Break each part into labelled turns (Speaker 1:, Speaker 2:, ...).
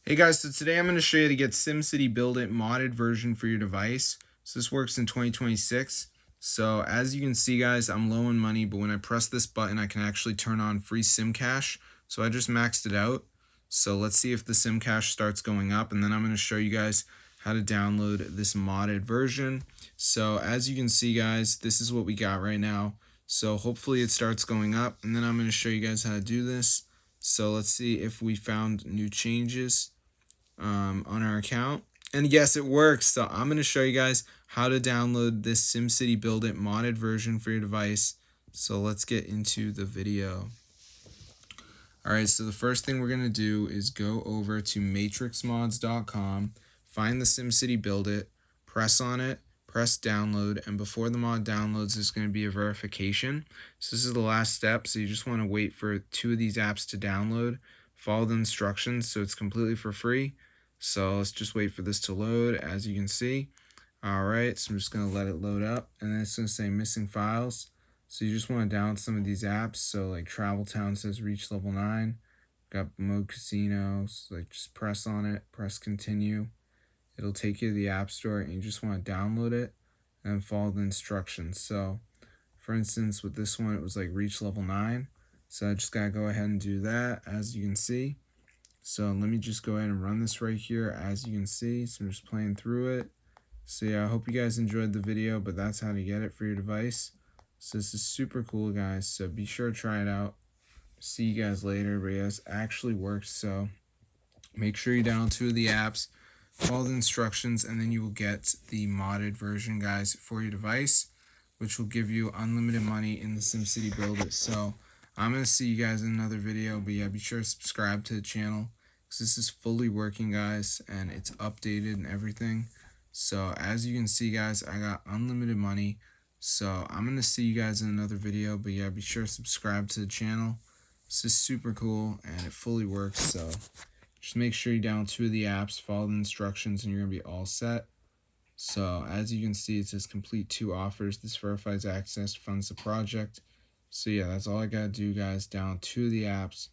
Speaker 1: Hey guys, so today I'm going to show you to get SimCity BuildIt modded version for your device. So this works in 2026. So as you can see guys, I'm low on money, but when I press this button, I can actually turn on free SimCash. So I just maxed it out. So let's see if the SimCash starts going up, and then I'm going to show you guys how to download this modded version. So as you can see guys, this is what we got right now. So hopefully it starts going up, and then I'm going to show you guys how to do this. So let's see if we found new changes on our account. And yes, it works. So I'm going to show you guys how to download this SimCity BuildIt modded version for your device. So let's get into the video. Alright, so the first thing we're going to do is go over to matrixmods.com, find the SimCity BuildIt, press on it, press download, and before the mod downloads, there's going to be a verification. So this is the last step, so you just want to wait for 2 of these apps to download, follow the instructions, so it's completely for free. So let's just wait for this to load, as you can see. Alright, so I'm just going to let it load up, and then it's going to say missing files. So you just want to download some of these apps. So like Travel Town says reach level 9. Got Mode Casino, so like just press on it, press continue. It'll take you to the App Store, and you just want to download it and follow the instructions. So for instance, with this one, it was like reach level 9. So I just got to go ahead and do that, as you can see. So let me just go ahead and run this right here, as you can see. So I'm just playing through it. So yeah, I hope you guys enjoyed the video, but that's how to get it for your device. So this is super cool, guys. So be sure to try it out. See you guys later. But yeah, this actually works. So make sure you download 2 of the apps, follow the instructions, and then you will get the modded version, guys, for your device, which will give you unlimited money in the SimCity BuildIt. So I'm going to see you guys in another video. But yeah, be sure to subscribe to the channel, because this is fully working, guys, and it's updated and everything. So as you can see, guys, I got unlimited money. So I'm going to see you guys in another video. But yeah, be sure to subscribe to the channel. This is super cool, and it fully works. So just make sure you download 2 of the apps, follow the instructions, and you're going to be all set. So as you can see, it says complete 2 offers. This verifies access, funds the project. So yeah, that's all I got to do, guys. Download 2 of the apps.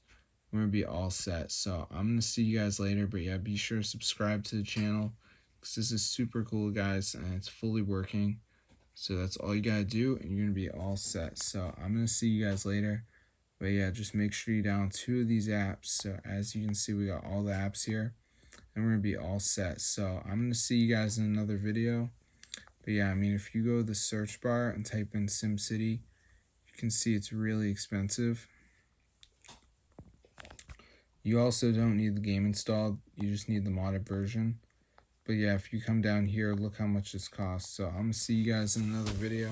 Speaker 1: We're going to be all set. So I'm going to see you guys later. But yeah, be sure to subscribe to the channel, because this is super cool, guys, and it's fully working. So that's all you gotta do, and you're gonna be all set. So I'm gonna see you guys later. But yeah, just make sure you download 2 of these apps. So as you can see, we got all the apps here, and we're gonna be all set. So I'm gonna see you guys in another video. But yeah, I mean, if you go to the search bar and type in SimCity, you can see it's really expensive. You also don't need the game installed, you just need the modded version. But yeah, if you come down here, look how much this costs. So I'm going to see you guys in another video.